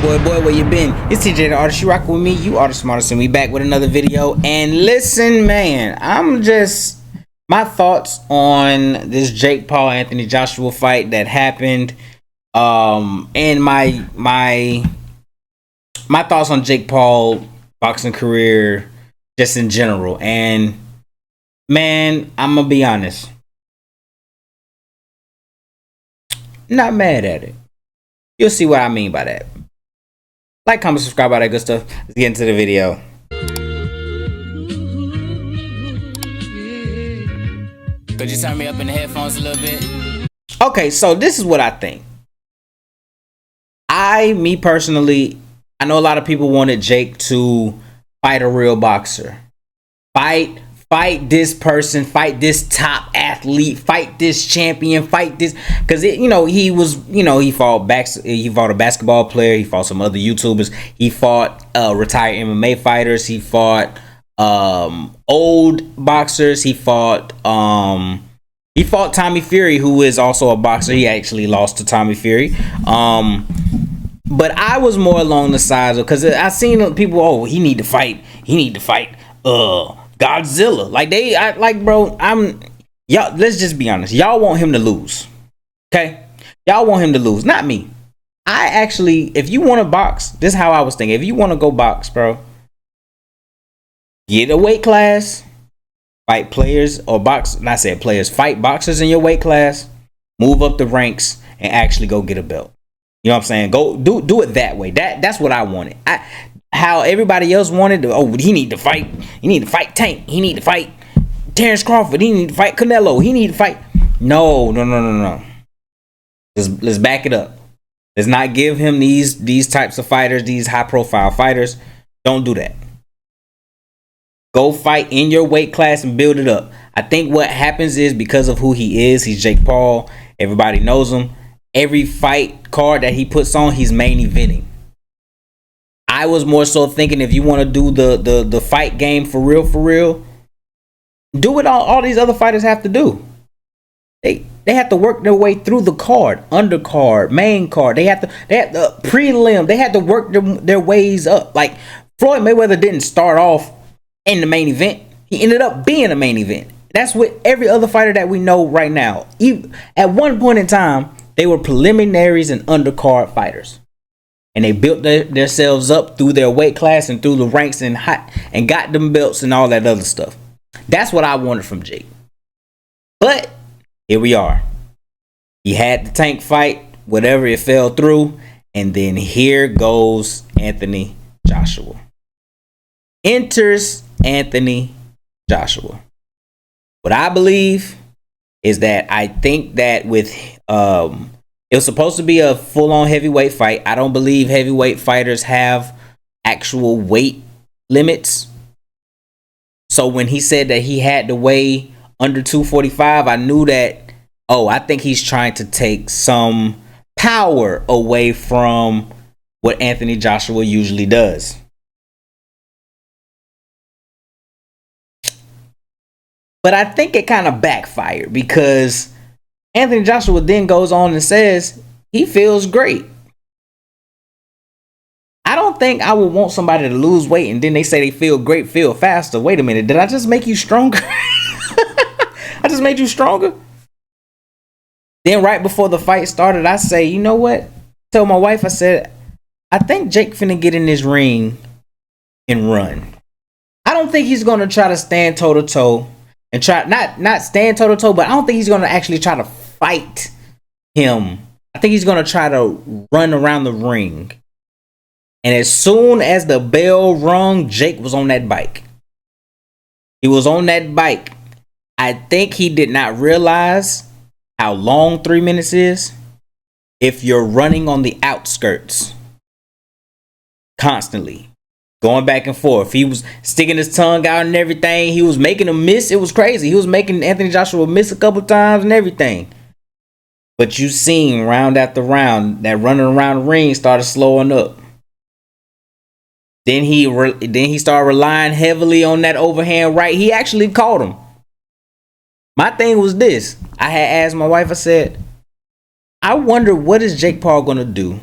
Boy, where you been? It's TeeJay the artist. You rock with me. You are the smartest, and we back with another video. And listen, man, my thoughts on this Jake Paul Anthony Joshua fight that happened. And my thoughts on Jake Paul boxing career, just in general. And man, I'm gonna be honest, not mad at it. You'll see what I mean by that. Like, comment, subscribe, all that good stuff. Let's get into the video. Could you turn me up in the headphones a little bit? Okay, so this is what I think. Me personally, I know a lot of people wanted Jake to fight a real boxer. Fight this person, fight this top athlete, fight this champion, fight this, because he fought a basketball player, he fought some other YouTubers, he fought retired MMA fighters, he fought old boxers, he fought Tommy Fury, who is also a boxer. He actually lost to Tommy Fury. But I was more along the sides of, because I seen people, he need to fight Godzilla. Y'all, let's just be honest. Y'all want him to lose. Okay? Y'all want him to lose, not me. I actually, if you want to box, this is how I was thinking. If you want to go box, bro, get a weight class, fight players, or fight boxers in your weight class, move up the ranks, and actually go get a belt. You know what I'm saying? Go do it that way. That's what I wanted. How everybody else wanted to, he need to fight Tank, he need to fight Terrence Crawford, he need to fight Canelo, he need to fight. No. Let's back it up. Let's not give him these types of fighters, these high profile fighters. Don't do that. Go fight in your weight class and build it up. I think what happens is, because of who he is, he's Jake Paul, everybody knows him. Every fight card that he puts on, he's main eventing. I was more so thinking, if you want to do the fight game for real, do what all these other fighters have to do. They have to work their way through the card, undercard, main card. They have to prelim. They had to work their ways up. Like, Floyd Mayweather didn't start off in the main event. He ended up being a main event. That's what every other fighter that we know right now. At one point in time, they were preliminaries and undercard fighters. And they built themselves up through their weight class and through the ranks and got them belts and all that other stuff. That's what I wanted from Jake. But here we are. He had the Tank fight, whatever, it fell through. And then here goes Anthony Joshua. Enters Anthony Joshua. What I believe is that I think that with it was supposed to be a full-on heavyweight fight. I don't believe heavyweight fighters have actual weight limits. So when he said that he had to weigh under 245, I knew that, I think he's trying to take some power away from what Anthony Joshua usually does. But I think it kind of backfired, because Anthony Joshua then goes on and says he feels great. I don't think I would want somebody to lose weight and then they say they feel great, feel faster. Wait a minute, did I just make you stronger? I just made you stronger. Then right before the fight started, I say, you know what? Tell my wife, I said, I think Jake finna get in this ring and run. I don't think he's gonna try to stand toe to toe and try not stand toe to toe, but I don't think he's gonna actually try to fight him. I think he's gonna try to run around the ring. And as soon as the bell rung, Jake was on that bike. He was on that bike. I think he did not realize how long 3 minutes is if you're running on the outskirts constantly, going back and forth. He was sticking his tongue out and everything. He was making him miss. It was crazy. He was making Anthony Joshua miss a couple times and everything. But you seen round after round that running around the ring started slowing up. Then he started relying heavily on that overhand right. He actually caught him. My thing was this. I had asked my wife, I said, I wonder what is Jake Paul going to do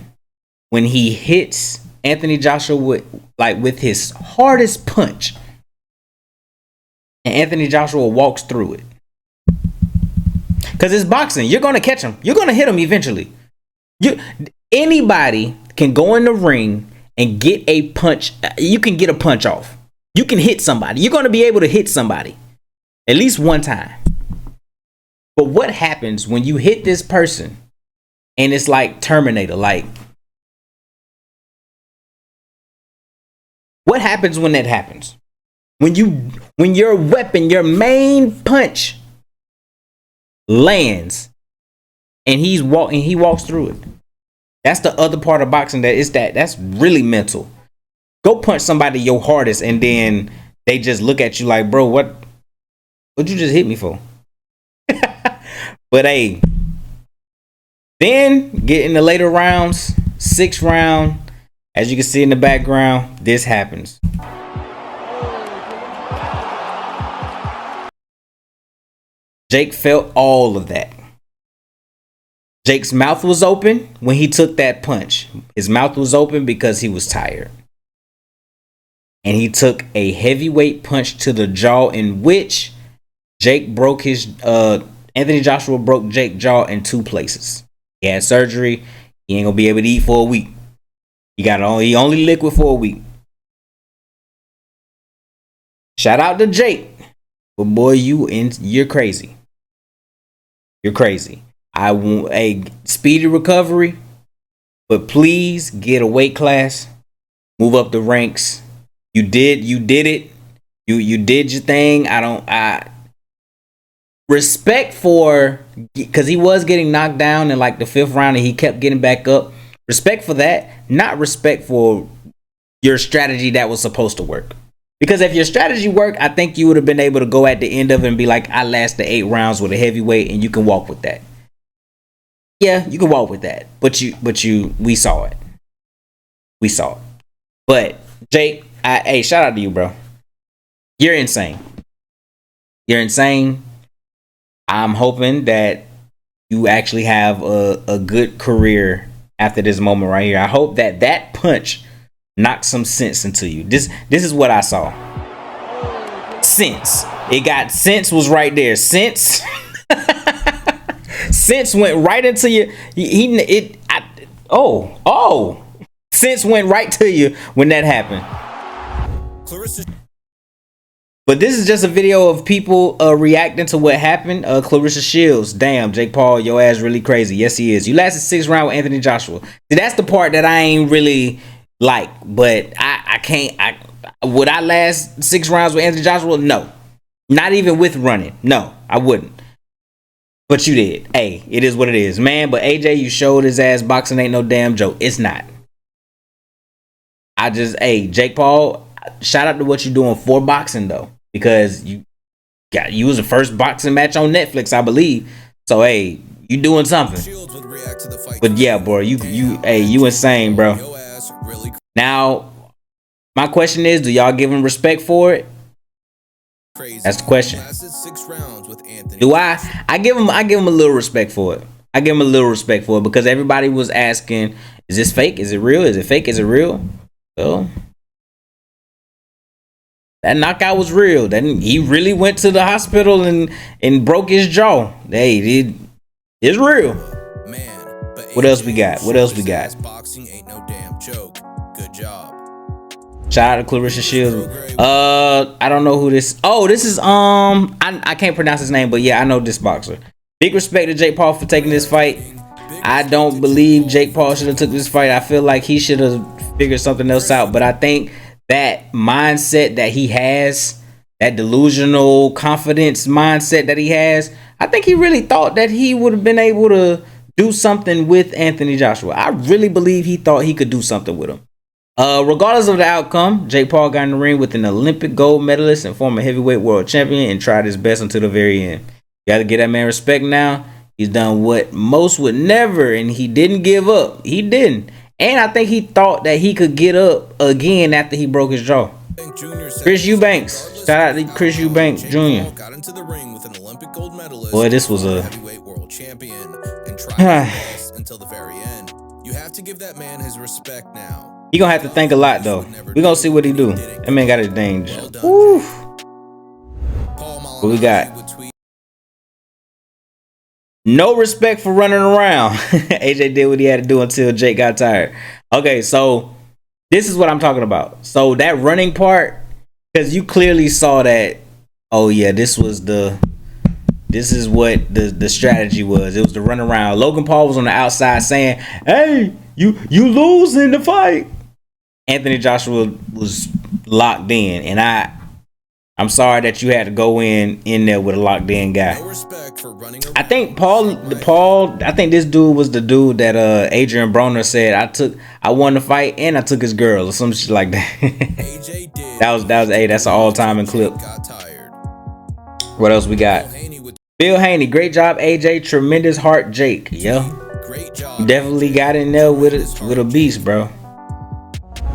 when he hits Anthony Joshua with his hardest punch, and Anthony Joshua walks through it. Because it's boxing. You're going to catch him. You're going to hit him eventually. Anybody can go in the ring and get a punch. You can get a punch off. You can hit somebody. You're going to be able to hit somebody at least one time. But what happens when you hit this person and it's like Terminator? Like, what happens when that happens? When your weapon, your main punch lands and he walks through it. That's the other part of boxing that's really mental. Go punch somebody your hardest and then they just look at you like, bro, what'd you just hit me for? But hey, then get in the later rounds, 6th round, as you can see in the background, this happens. Jake felt all of that. Jake's mouth was open when he took that punch. His mouth was open because he was tired. And he took a heavyweight punch to the jaw in which Anthony Joshua broke Jake's jaw in 2 places. He had surgery. He ain't gonna be able to eat for a week. He only liquid for a week. Shout out to Jake. But boy, you're crazy. You're crazy. I want a speedy recovery, but please get a weight class, move up the ranks. You did it. You did your thing. I respect for, because he was getting knocked down in like the 5th round and he kept getting back up. Respect for that, not respect for your strategy that was supposed to work. Because if your strategy worked, I think you would have been able to go at the end of it and be like, I lasted 8 rounds with a heavyweight, and you can walk with that. Yeah, you can walk with that. But we saw it. We saw it. But Jake, hey, shout out to you, bro. You're insane. You're insane. I'm hoping that you actually have a good career after this moment right here. I hope that punch knock some sense into you. This is what I saw. Sense. Sense was right there. Sense. Sense went right into you. Sense went right to you when that happened. But this is just a video of people reacting to what happened. Clarissa Shields, damn, Jake Paul, your ass really crazy. Yes, he is. You lasted 6 rounds with Anthony Joshua. See, that's the part that I ain't really like, but I can't. Would I last 6 rounds with Anthony Joshua? No, not even with running. No, I wouldn't. But you did. Hey, it is what it is, man. But AJ, you showed his ass boxing ain't no damn joke. It's not. Jake Paul, shout out to what you're doing for boxing though, because you was the first boxing match on Netflix, I believe. So hey, you doing something. But yeah, bro, you insane, bro. Now, my question is, do y'all give him respect for it? That's the question. Do I give him a little respect for it. I give him a little respect for it because everybody was asking, is this fake? Is it real? Is it fake? Is it real? So that knockout was real. Then he really went to the hospital and broke his jaw. Hey, it's real. What else we got? Boxing ain't no damn joke. Good job. Shout out to Clarissa Shields. I don't know who this. Oh, this is I can't pronounce his name, but yeah, I know this boxer. Big respect to Jake Paul for taking this fight. I don't believe Jake Paul should have took this fight. I feel like he should have figured something else out. But I think that mindset that he has, that delusional confidence mindset that he has, I think he really thought that he would have been able to do something with Anthony Joshua. I really believe he thought he could do something with him. Regardless of the outcome, Jake Paul got in the ring with an Olympic gold medalist and former heavyweight world champion and tried his best until the very end. You gotta give that man respect now. He's done what most would never, and he didn't give up. He didn't. And I think he thought that he could get up again after he broke his jaw. Chris Eubanks. Shout out to Chris Eubanks Jr. Boy, this was a... have to give that man his respect now. He gonna have to think a lot though. We gonna see what he do. That man got his danger. Well done, Woo. Paul What we got? would tweet, No respect for running around. AJ did what he had to do until Jake got tired. Okay, so this is what I'm talking about. So that running part, because you clearly saw that. Oh yeah, this is what the strategy was. It was to run around. Logan Paul was on the outside saying, "Hey, you lose in the fight." Anthony Joshua was locked in, and I'm sorry that you had to go in there with a locked in guy. no respect for running around. I think Paul. I think this dude was the dude that Adrian Broner said I won the fight and I took his girl or some shit like that. AJ did. That's an all time clip. Got tired. What else we got? Haney with Bill Haney, great job, AJ. Tremendous heart, Jake. Yeah, great job. definitely got in there with a beast, bro.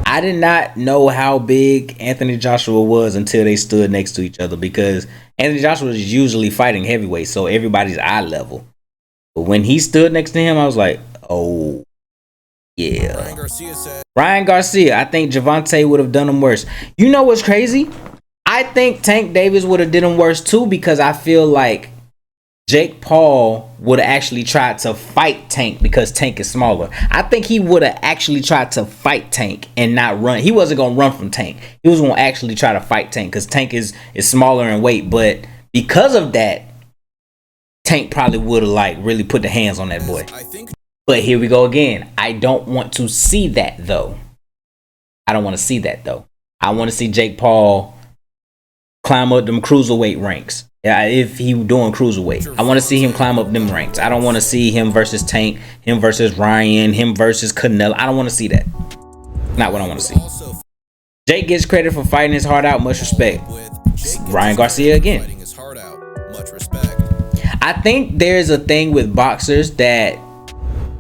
I did not know how big Anthony Joshua was until they stood next to each other, because Anthony Joshua is usually fighting heavyweight, so everybody's eye level. But when he stood next to him, I was like, oh, yeah. Ryan Garcia said, Ryan Garcia, I think Javante would have done him worse. You know what's crazy? I think Tank Davis would have did him worse too, because I feel like Jake Paul would have actually tried to fight Tank because Tank is smaller. I think he would have actually tried to fight Tank and not run. He wasn't going to run from Tank. He was going to actually try to fight Tank because Tank is smaller in weight. But because of that, Tank probably would have like really put the hands on that boy. I think But here we go again. I don't want to see that though. I want to see Jake Paul climb up them cruiserweight ranks. Yeah, if he doing cruiserweight, I want to see him climb up them ranks. I don't want to see him versus Tank, him versus Ryan, him versus Canelo. I don't want to see that. Not what I want to see. also Jake gets credit for fighting his heart out. Much respect. with Jake Ryan Garcia again. fighting his heart out. Much respect. I think there's a thing with boxers that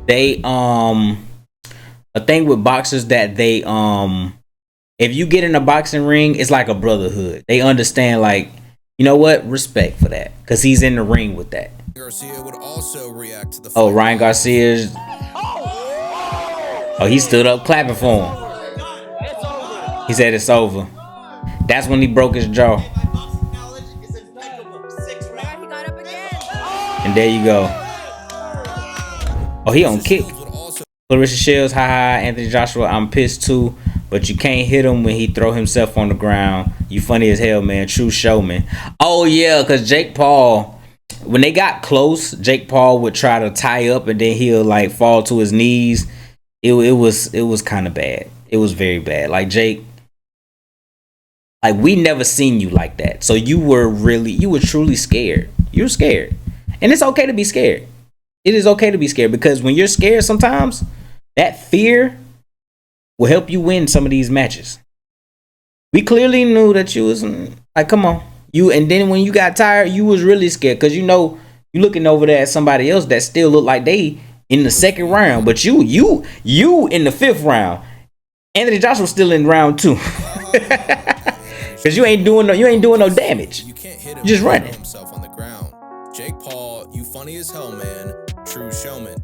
they if you get in a boxing ring, it's like a brotherhood. They understand, like, you know what? Respect for that, because he's in the ring with that. Garcia would also react to the Oh, fight. Ryan Garcia's. Oh, he stood up clapping for him. He said it's over. That's when he broke his jaw. And there you go. Oh, he on kick. Would also Clarissa Shields, haha, Anthony Joshua, I'm pissed too, but you can't hit him when he throw himself on the ground. You funny as hell, man. True showman. Oh yeah, because Jake Paul, when they got close, Jake Paul would try to tie up and then he'll like fall to his knees. It was kind of bad. It was very bad. Like, Jake, like, we never seen you like that. So you were truly scared. You were scared. And it's okay to be scared. It is okay to be scared, because when you're scared sometimes, that fear will help you win some of these matches. We clearly knew that you was like, come on. And then when you got tired, you was really scared, because you know you looking over there at somebody else that still look like they in the second round, but you in the fifth round. Anthony Joshua still in round 2. Because you ain't doing no damage. you can't hit him. Just when he running. throw himself on the ground. Jake Paul, you funny as hell, man. True showman.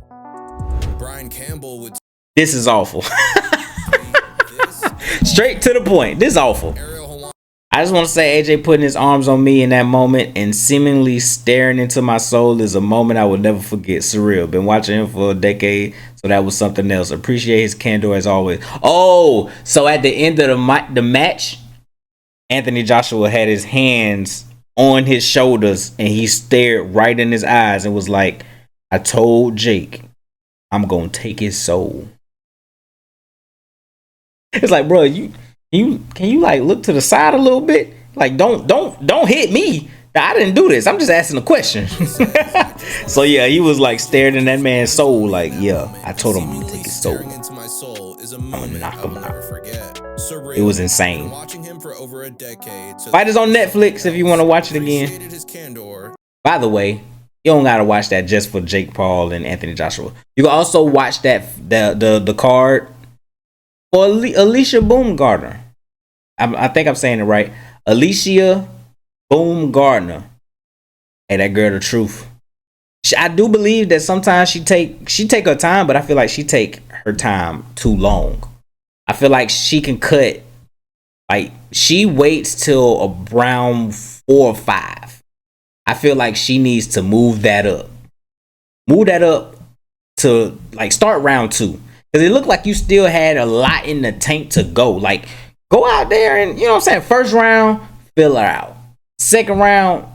Brian Campbell would This is awful. this. Straight to the point. This is awful. Ariel Hawan I just want to say AJ putting his arms on me in that moment and seemingly staring into my soul is a moment I will never forget. Surreal. Been watching him for a decade, so that was something else. Appreciate his candor as always. Oh, so at the end of the match, Anthony Joshua had his hands on his shoulders and he stared right in his eyes and was like, I told Jake, I'm going to take his soul. It's like, bro, can you like look to the side a little bit? Like, don't hit me. I didn't do this. I'm just asking a question. So yeah, he was like staring in that man's soul. Like, yeah, I told him I'm gonna take his soul. staring into my soul is a moment knock I'll him never out. forget. Surreal. It was insane. Been watching him for over a decade. So Fight is on Netflix if you want to watch it again. appreciated his candor. By the way, you don't gotta watch that just for Jake Paul and Anthony Joshua. You can also watch that the card for Alicia Baumgardner. I think I'm saying it right. Alicia Baumgardner. Hey, that girl, the truth. I do believe that sometimes she take her time, but I feel like she take her time too long. I feel like she can cut, like she waits till around 4 or 5. I feel like she needs to move that up. Move that up to like start round 2. Because it looked like you still had a lot in the tank to go. Like, go out there and, you know what I'm saying? First round, fill her out. Second round,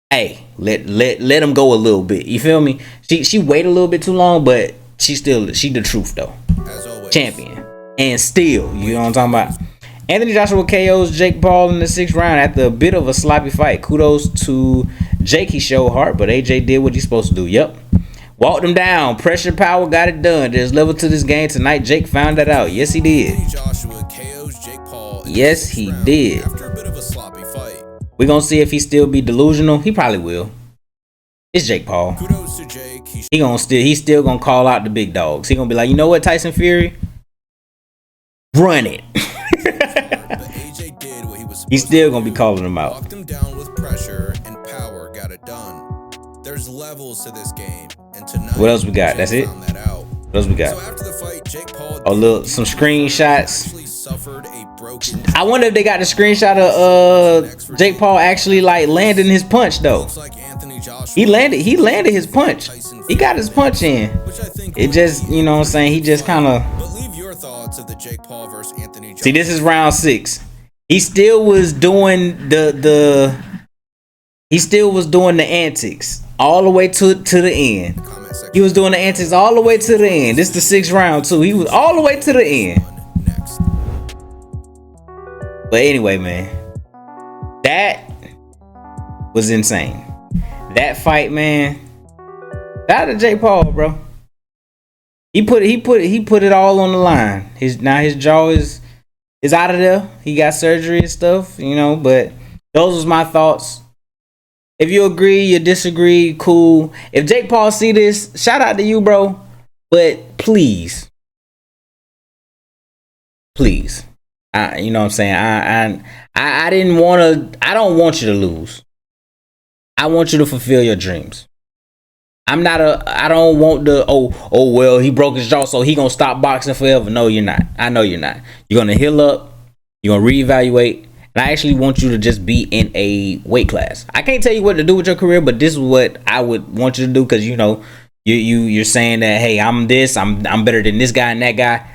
hey, let them go a little bit. You feel me? She waited a little bit too long, but she the truth though. As always. Champion. And still, you know what I'm talking about? Anthony Joshua KOs Jake Paul in the 6th round after a bit of a sloppy fight. Kudos to Jake. He showed heart, but AJ did what he's supposed to do. Yep. Walked him down. Pressure power got it done. There's level to this game tonight. Jake found that out. Yes, he did. Anthony Joshua KOs Jake Paul in yes, the 6th he round did. After a bit of a sloppy fight. We're going to see if he still be delusional. He probably will. It's Jake Paul. Kudos to Jake. He's still going to call out the big dogs. He going to be like, you know what, Tyson Fury? Run it. But AJ did what he was supposed He's still to going to do. be calling him out. Walked him down with pressure and power, got it done. There's levels to this game, and tonight what else we got? Jake That's it? found that out. What else we got? So after the fight, Jake Paul Some screenshots. actually suffered a broken. I wonder if they got the screenshot of Jake Paul actually like landing his punch though. Looks like Anthony Joshua. He landed his punch. He got his punch in. Which I think It just, you know what I'm saying, he just kind of. But leave your thoughts of the Jake Paul versus Anthony Joshua. See, this is round 6. He still was doing the antics all the way to the end. Comment section. He was doing the antics all the way to the end. This is the 6th round too. He was all the way to the end. Next. But anyway, man, that was insane. That fight, man. Shout out to Jake Paul, bro. He put it all on the line. His jaw is out of there. He got surgery and stuff, you know. But those was my thoughts. If you agree, you disagree, cool. If Jake Paul see this, shout out to you, bro. But please, you know what I'm saying. I didn't want to. I don't want you to lose. I want you to fulfill your dreams. I don't want the oh well, he broke his jaw, so he gonna stop boxing forever. No, you're not. I know you're not. You're gonna heal up, you're gonna reevaluate, and I actually want you to just be in a weight class. I can't tell you what to do with your career, but this is what I would want you to do, because you know, you're saying that, hey, I'm better than this guy and that guy.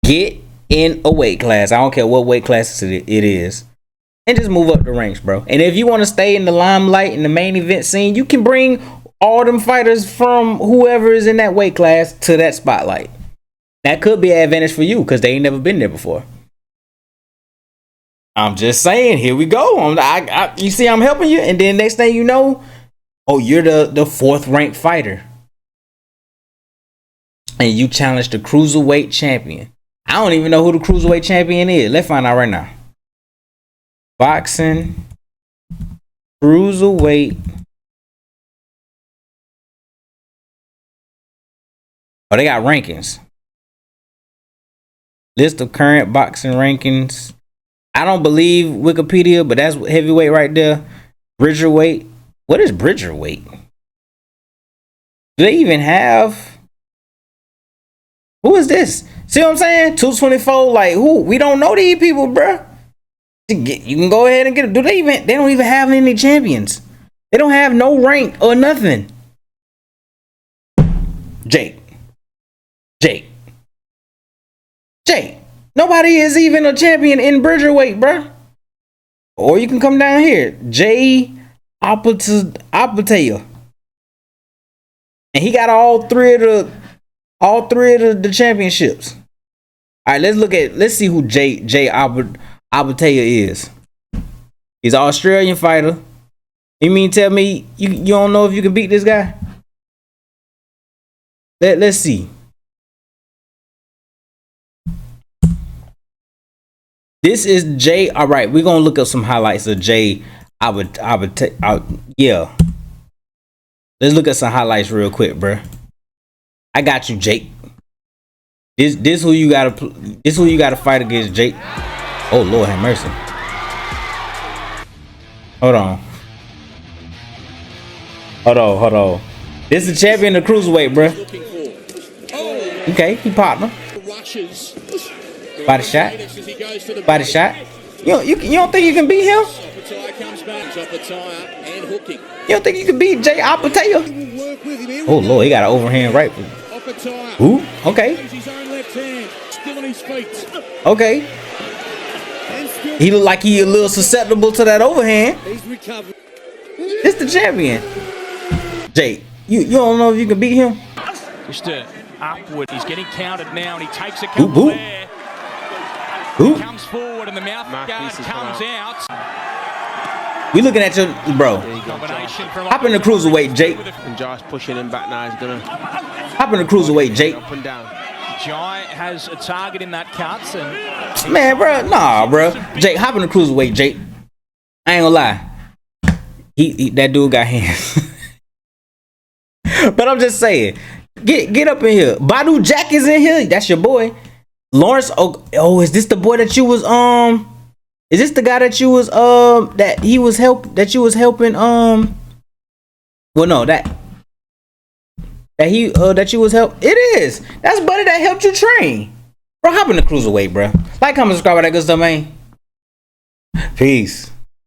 Get in a weight class. I don't care what weight class it is. And just move up the ranks, bro. And if you want to stay in the limelight in the main event scene, you can bring all them fighters from whoever is in that weight class to that spotlight. That could be an advantage for you because they ain't never been there before. I'm just saying, here we go. You see, I'm helping you, and then next thing you know, oh, you're the 4th ranked fighter, and you challenge the cruiserweight champion. I don't even know who the cruiserweight champion is. Let's find out right now. Boxing cruiserweight. Oh, they got rankings. List of current boxing rankings. I don't believe Wikipedia, but that's heavyweight right there. Bridgerweight. What is Bridgerweight? Do they even have? Who is this? See what I'm saying? 224. Like who? We don't know these people, bruh. You can go ahead and get it. They don't even have any champions. They don't have no rank or nothing. Jake. Nobody is even a champion in Bridgerweight, bruh. Or you can come down here. Jay Apatow. And he got all three of the championships. All right, let's see who Jay Apatow is. He's an Australian fighter. You mean tell me you don't know if you can beat this guy? Let's see. This is Jay. All right, we're gonna look up some highlights of Jay. Yeah. Let's look at some highlights real quick, bro. I got you, Jake. This who you gotta fight against, Jake. Oh Lord, have mercy. Hold on. Hold on, hold on. This is the champion of cruiserweight, bro. Okay, he popped him. Body shot. Body shot. You don't think you can beat him? You don't think you can beat Jay Apatow? Oh Lord, he got an overhand right. Ooh, okay. Okay. He look like he a little susceptible to that overhand. It's the champion. Jay, you don't know if you can beat him? Just upward. He's getting counted now, and he takes a couple there. Ooh. He comes forward, and the mouth guard comes out. We looking at your bro. Combination from Hop in the cruiserweight, Jake. And Josh pushing him back now. He's gonna hop in the cruiserweight, Jake. up and down. Jai has a target in that cuts, and Man, bro, nah, bro. Jake, hop in the cruiserweight, Jake. I ain't gonna lie. He that dude got hands. But I'm just saying, get up in here. Badu Jack is in here. That's your boy. Lawrence. Oh, is this the boy that you was Is this the guy that you was that you was helping Well, no, that you was help. It is. That's buddy that helped you train. Bro, hop in the cruiserweight, bro. Like, comment, subscribe, all that good stuff, man. Peace.